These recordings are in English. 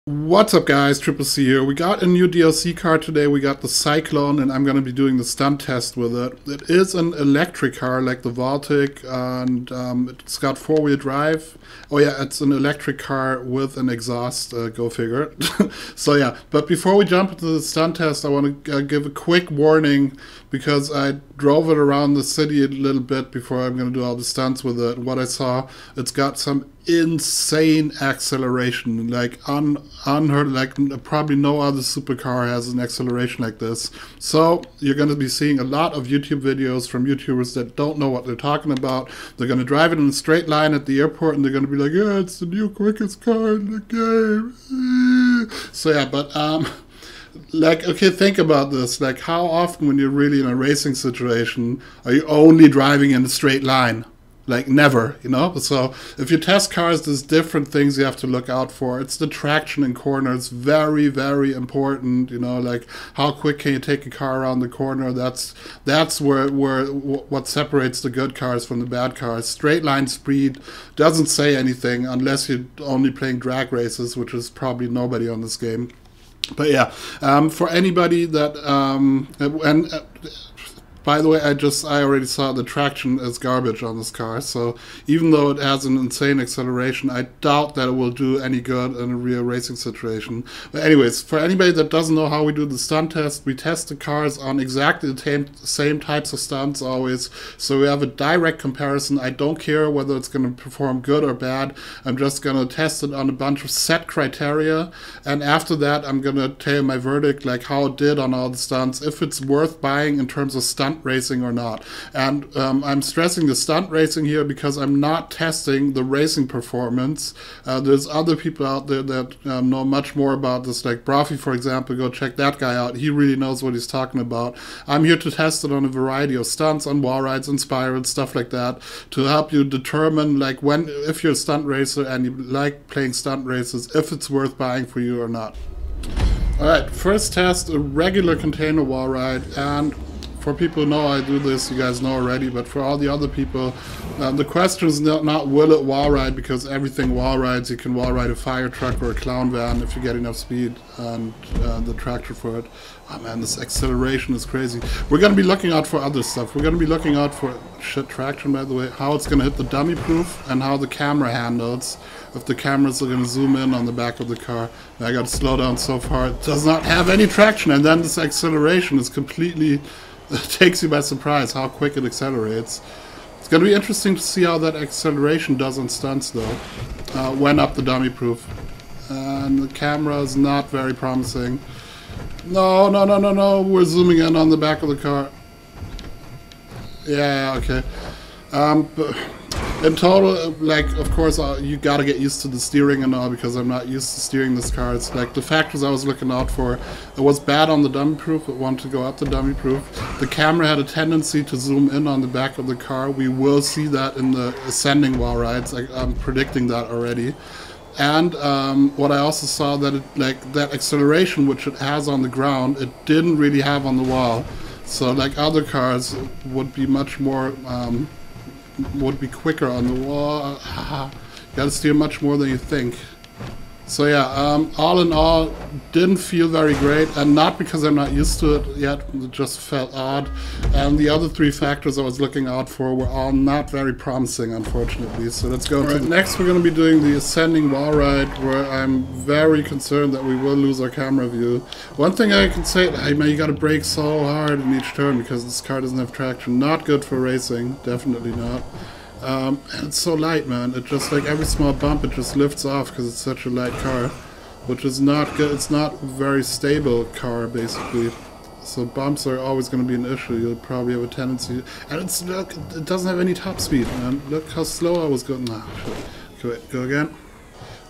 What's up guys, Triple C here. We got a new DLC car today. We got the Cyclone and I'm going to be doing the stunt test with it. It is an electric car like the Baltic and it's got four-wheel drive. Oh yeah, it's an electric car with an exhaust, go figure. So yeah, but before we jump into the stunt test, I want to give a quick warning because I drove it around the city a little bit before I'm going to do all the stunts with it. What I saw, it's got some insane acceleration, like unheard, like probably no other supercar has an acceleration like this. So you're going to be seeing a lot of YouTube videos from YouTubers that don't know what they're talking about. They're going to drive it in a straight line at the airport and they're going to be like, yeah, it's the new quickest car in the game. So yeah, but like, okay, think about this. Like, how often when you're really in a racing situation are you only driving in a straight line? Like, never, you know? So if you test cars, there's different things you have to look out for. It's the traction in corners, very, very important, you know? Like, how quick can you take a car around the corner? That's where what separates the good cars from the bad cars. Straight line speed doesn't say anything unless you're only playing drag races, which is probably nobody on this game. But yeah, for anybody that by the way, I already saw the traction is garbage on this car, so even though it has an insane acceleration, I doubt that it will do any good in a real racing situation. But anyways, for anybody that doesn't know how we do the stunt test, we test the cars on exactly the same types of stunts always, so we have a direct comparison. I don't care whether it's going to perform good or bad. I'm just going to test it on a bunch of set criteria, and after that I'm going to tell you my verdict, like how it did on all the stunts, if it's worth buying in terms of stunt racing or not. And I'm stressing the stunt racing here because I'm not testing the racing performance. There's other people out there that know much more about this, like Grotti, for example. Go check that guy out. He really knows what he's talking about. I'm here to test it on a variety of stunts, on wall rides and spirals, stuff like that, to help you determine, like, if you're a stunt racer and you like playing stunt races, if it's worth buying for you or not. Alright, first test, a regular container wall ride. And for people who know I do this, you guys know already, but for all the other people, the question is not will it wall ride, because everything wall rides. You can wall ride a fire truck or a clown van if you get enough speed and the tractor for it. Oh man, this acceleration is crazy. We're going to be looking out for other stuff. We're going to be looking out for, traction by the way, how it's going to hit the dummy proof and how the camera handles. If the cameras are going to zoom in on the back of the car. I got to slow down so far. It does not have any traction, and then this acceleration is completely... It takes you by surprise how quick it accelerates. It's going to be interesting to see how that acceleration does on stunts though, when up the dummy proof. And the camera is not very promising. No, no, no, no, no, we're zooming in on the back of the car. Yeah, okay. But in total, like, of course, you gotta get used to the steering and all, because I'm not used to steering this car. It's like the factors I was looking out for. It was bad on the dummy proof. It wanted to go up the dummy proof. The camera had a tendency to zoom in on the back of the car. We will see that in the ascending wall rides. I'm predicting that already. And what I also saw, that it, like, that acceleration which it has on the ground, it didn't really have on the wall. So like other cars would be much more would be quicker on the wall. You gotta steer much more than you think. So yeah, all in all, didn't feel very great, and not because I'm not used to it yet, it just felt odd. And the other three factors I was looking out for were all not very promising, unfortunately. So let's go. Right, next we're going to be doing the ascending wall ride, where I'm very concerned that we will lose our camera view. One thing I can say, hey man, you gotta brake so hard in each turn because this car doesn't have traction. Not good for racing, definitely not. And it's so light, man. It just, like, every small bump it just lifts off because it's such a light car, which is not good. It's not a very stable car, basically. So bumps are always going to be an issue. You'll probably have a tendency, and it's, look, it doesn't have any top speed, man. Look how slow I was going. Nah, go again.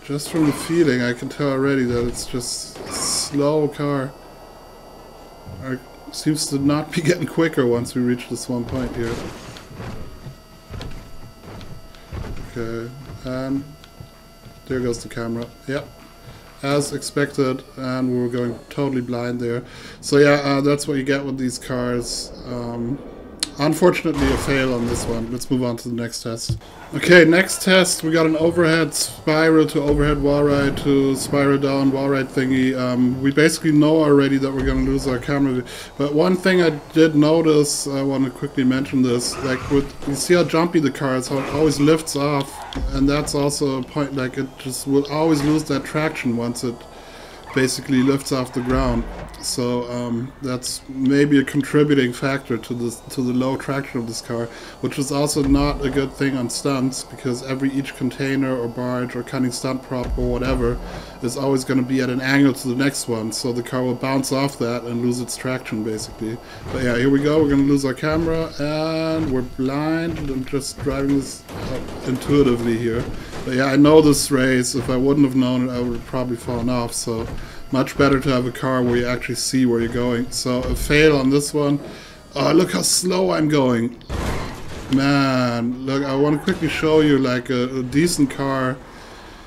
Just from the feeling, I can tell already that it's just a slow car. It seems to not be getting quicker once we reach this one point here. Okay, and there goes the camera. Yep, as expected, and we were going totally blind there. So yeah, that's what you get with these cars. unfortunately a fail on this one. Let's move on to the next test. Okay, next test, we got an overhead spiral to overhead wall ride to spiral down wall ride thingy. We basically know already that we're going to lose our camera, but one thing I did notice, I want to quickly mention this, like you see how jumpy the car is, how it always lifts off, and that's also a point, like it just will always lose that traction once it basically lifts off the ground. So that's maybe a contributing factor to the low traction of this car, which is also not a good thing on stunts, because each container or barge or cutting stunt prop or whatever is always going to be at an angle to the next one, so the car will bounce off that and lose its traction basically. But yeah, here we go, we're going to lose our camera and we're blind. I'm just driving this intuitively here. But yeah, I know this race. If I wouldn't have known it, I would have probably fallen off. So much better to have a car where you actually see where you're going. So a fail on this one. Oh, look how slow I'm going. Man, look, I want to quickly show you like a decent car.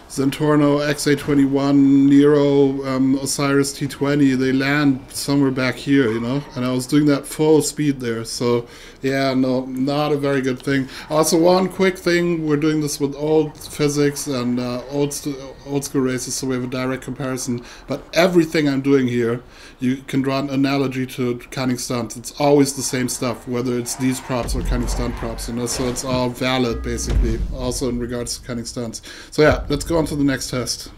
Zentorno XA-21, Nero, Osiris T20, they land somewhere back here, you know, and I was doing that full speed there, so yeah, no, not a very good thing. Also, one quick thing, we're doing this with old physics and old school races, so we have a direct comparison, but everything I'm doing here, you can draw an analogy to cutting stunts. It's always the same stuff, whether it's these props or cutting stunt props, you know, so it's all valid basically, also in regards to cutting stunts. So yeah, let's go on to the next test.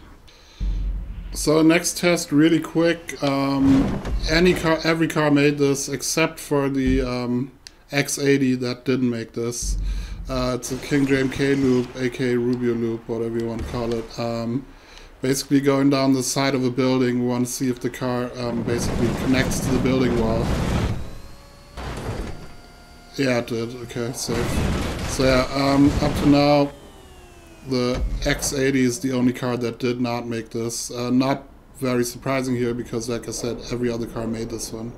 So next test, really quick. Every car made this except for the X80 that didn't make this. It's a King JMK loop, aka Rubio loop, whatever you want to call it. Basically going down the side of a building, we want to see if the car basically connects to the building wall. Yeah, it did. Okay, safe. So yeah, up to now, the X80 is the only car that did not make this. Not very surprising here because, like I said, every other car made this one.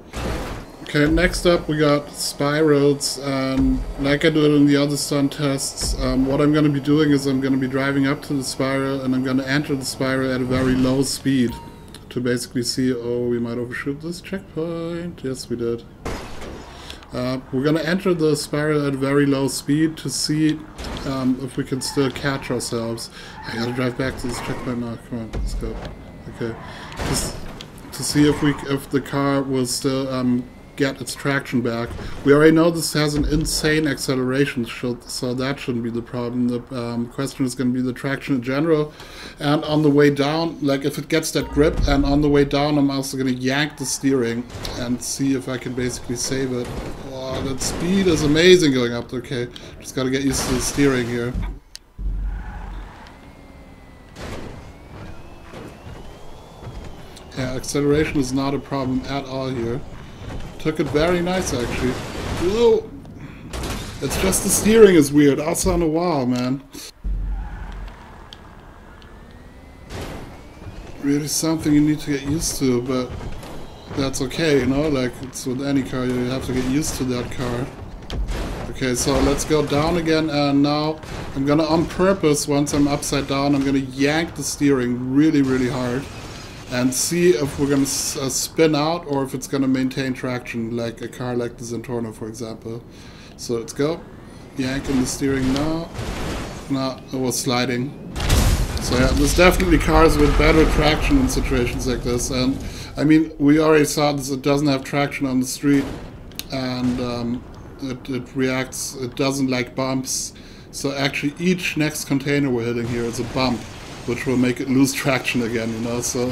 Okay, next up we got spirals, and like I did in the other stunt tests, what I'm going to be doing is I'm going to be driving up to the spiral and I'm going to enter the spiral at a very low speed to basically see, oh, we might overshoot this checkpoint. Yes, we did. We're going to enter the spiral at a very low speed to see if we can still catch ourselves. I gotta drive back to this checkpoint now. Come on, let's go. Okay. Just to see if the car will still get its traction back. We already know this has an insane acceleration, so that shouldn't be the problem. The question is going to be the traction in general. And on the way down, like if it gets that grip, and on the way down I'm also going to yank the steering and see if I can basically save it. Wow, that speed is amazing going up. Okay, just got to get used to the steering here. Yeah, acceleration is not a problem at all here. Took it very nice, actually. Whoa! It's just the steering is weird. Also on a wall, man. Really something you need to get used to, but that's okay, you know? Like, it's with any car, you have to get used to that car. Okay, so let's go down again, and now I'm gonna, on purpose, once I'm upside down, I'm gonna yank the steering really, really hard. And see if we're going to spin out or if it's going to maintain traction, like a car like the Zentorno, for example. So let's go. Yanking the steering now. No, it was sliding. So yeah, there's definitely cars with better traction in situations like this. And I mean, we already saw this, it doesn't have traction on the street. And it reacts, it doesn't like bumps. So actually each next container we're hitting here is a bump, which will make it lose traction again, you know, so,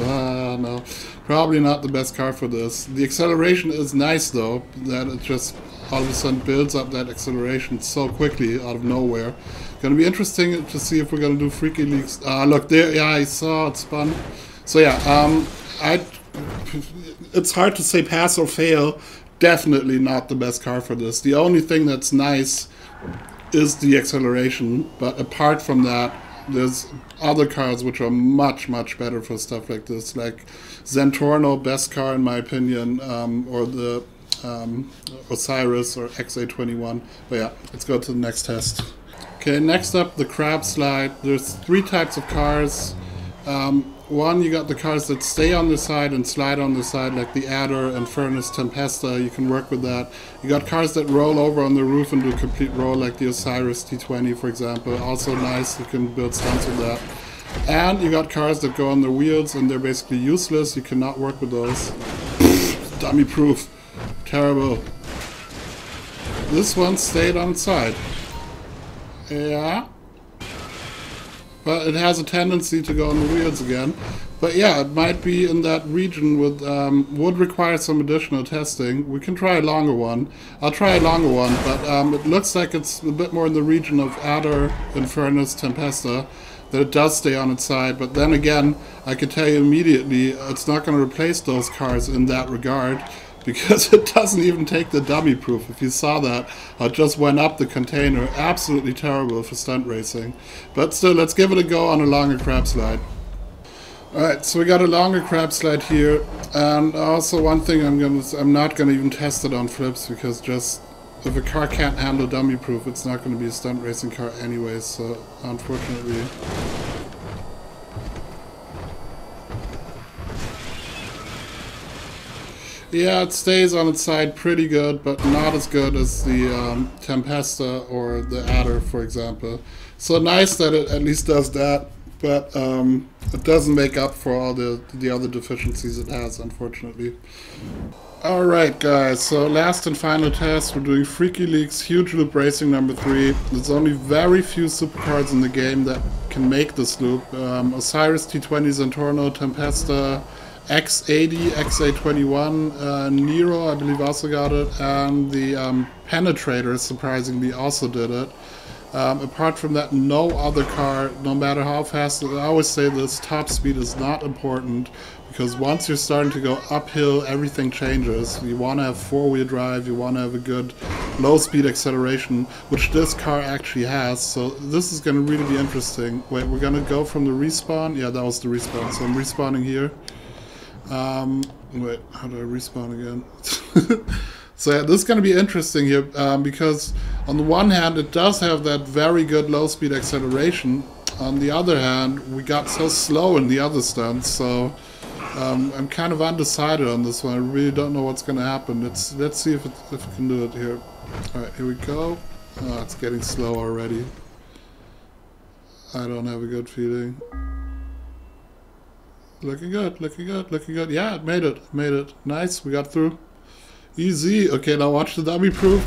no, probably not the best car for this. The acceleration is nice, though, that it just all of a sudden builds up that acceleration so quickly out of nowhere. Gonna be interesting to see if we're gonna do freaky leaks. Look, there, yeah, I saw it spun. So yeah, it's hard to say pass or fail. Definitely not the best car for this. The only thing that's nice is the acceleration, but apart from that, there's other cars which are much, much better for stuff like this, like Zentorno, best car in my opinion, or the Osiris or XA-21. But yeah, let's go to the next test. Okay, next up, the crab slide. There's three types of cars. One, you got the cars that stay on the side and slide on the side, like the Adder and Furnace Tempesta. You can work with that. You got cars that roll over on the roof and do a complete roll, like the Osiris T20, for example. Also nice, you can build stunts with that. And you got cars that go on the wheels and they're basically useless. You cannot work with those. Dummy proof. Terrible. This one stayed on its side. Yeah. But it has a tendency to go on the wheels again. But yeah, it might be in that region with, would require some additional testing. We can try a longer one. I'll try a longer one, but it looks like it's a bit more in the region of Adder, Infernus, Tempesta, that it does stay on its side. But then again, I can tell you immediately, it's not going to replace those cars in that regard, because it doesn't even take the dummy proof. If you saw that, I just went up the container. Absolutely terrible for stunt racing. But still, let's give it a go on a longer crab slide. Alright, so we got a longer crab slide here. And also one thing I'm not gonna even test it on flips, because just if a car can't handle dummy proof, it's not gonna be a stunt racing car anyway, so unfortunately. Yeah, it stays on its side pretty good, but not as good as the Tempesta or the Adder, for example. So nice that it at least does that, but it doesn't make up for all the other deficiencies it has, unfortunately. Alright guys, so last and final test, we're doing Freaky League's Huge Loop Racing number 3. There's only very few supercars in the game that can make this loop. Osiris T20 Zentorno, Tempesta, X80, XA-21, Nero, I believe, also got it, and the Penetrator, surprisingly, also did it. Apart from that, no other car, no matter how fast, I always say this, top speed is not important, because once you're starting to go uphill, everything changes. You want to have four-wheel drive, you want to have a good low-speed acceleration, which this car actually has, so this is going to really be interesting. Wait, we're going to go from the respawn? Yeah, that was the respawn, so I'm respawning here. Wait, how do I respawn again? So yeah, this is going to be interesting here, because on the one hand it does have that very good low speed acceleration. On the other hand, we got so slow in the other stunts, so I'm kind of undecided on this one. I really don't know what's going to happen. Let's see if it can do it here. Alright, here we go. Oh, it's getting slow already. I don't have a good feeling. Looking good, looking good, looking good. Yeah, it made it. Nice, we got through. Easy. Okay, now watch the dummy proof.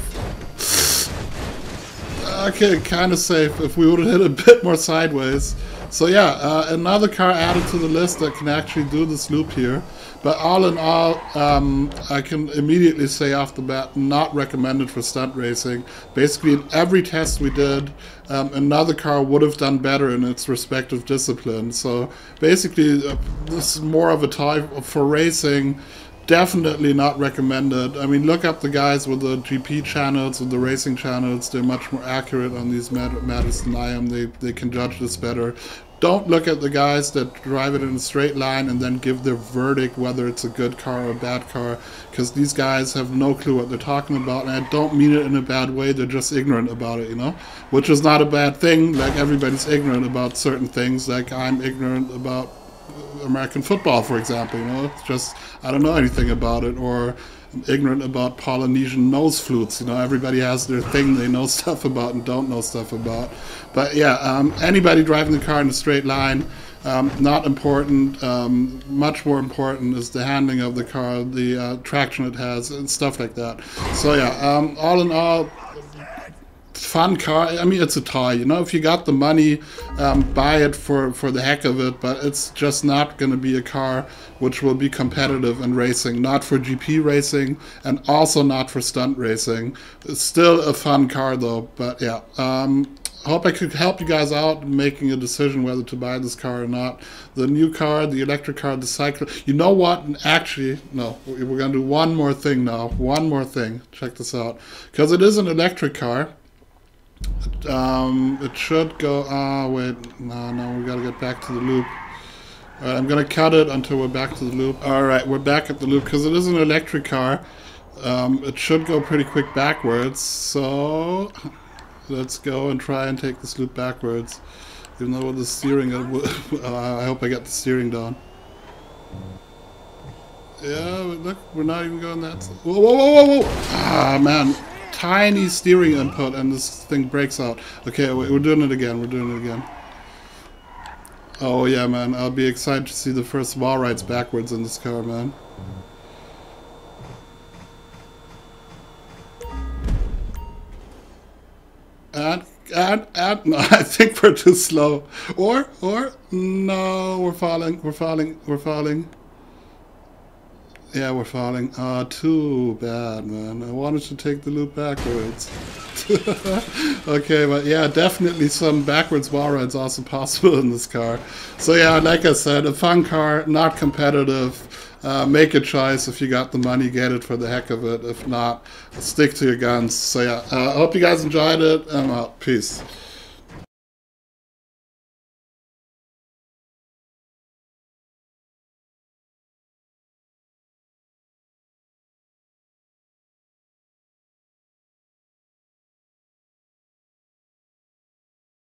Okay, kind of safe if we would have hit a bit more sideways. So yeah, another car added to the list that can actually do this loop here. But all in all, I can immediately say off the bat, not recommended for stunt racing. Basically, in every test we did, another car would have done better in its respective discipline. So basically, this is more of a toy for racing. Definitely not recommended. I mean, look up the guys with the GP channels, with the racing channels. They're much more accurate on these matters than I am. They can judge this better. Don't look at the guys that drive it in a straight line and then give their verdict whether it's a good car or a bad car, because these guys have no clue what they're talking about, and I don't mean it in a bad way. They're just ignorant about it, you know, which is not a bad thing. Like, everybody's ignorant about certain things. Like, I'm ignorant about American football, for example, you know. It's just, I don't know anything about it. Or I'm ignorant about Polynesian nose flutes, you know. Everybody has their thing they know stuff about and don't know stuff about. But yeah, anybody driving the car in a straight line, not important. Much more important is the handling of the car, the traction it has, and stuff like that. So yeah, all in all, fun car. I mean, it's a toy, you know. If you got the money, buy it for the heck of it, but it's just not going to be a car which will be competitive in racing. Not for GP racing, and also not for stunt racing. It's still a fun car though. But yeah, hope I could help you guys out in making a decision whether to buy this car or not. The new car, the electric car, the cyclone. You know what? Actually, no. We're going to do one more thing now. One more thing. Check this out. Because it is an electric car. It should go, wait, no, we gotta get back to the loop. I'm gonna cut it until we're back to the loop. Alright, we're back at the loop, because it is an electric car. It should go pretty quick backwards, so let's go and try and take this loop backwards. Even though with the steering, I hope I get the steering down. Yeah, look, we're not even going that. Whoa, whoa, whoa, whoa, whoa! Ah, man. Tiny steering input and this thing breaks out. Okay, we're doing it again. We're doing it again. Oh, yeah, man. I'll be excited to see the first wall rides backwards in this car, man. And, no, I think we're too slow. Or, no, we're falling. Yeah, we're falling. Too bad, man. I wanted to take the loop backwards. Okay, but yeah, definitely some backwards wall rides also possible in this car. So yeah, like I said, a fun car, not competitive. Make a choice. If you got the money, get it for the heck of it. If not, stick to your guns. So yeah, I hope you guys enjoyed it. Peace.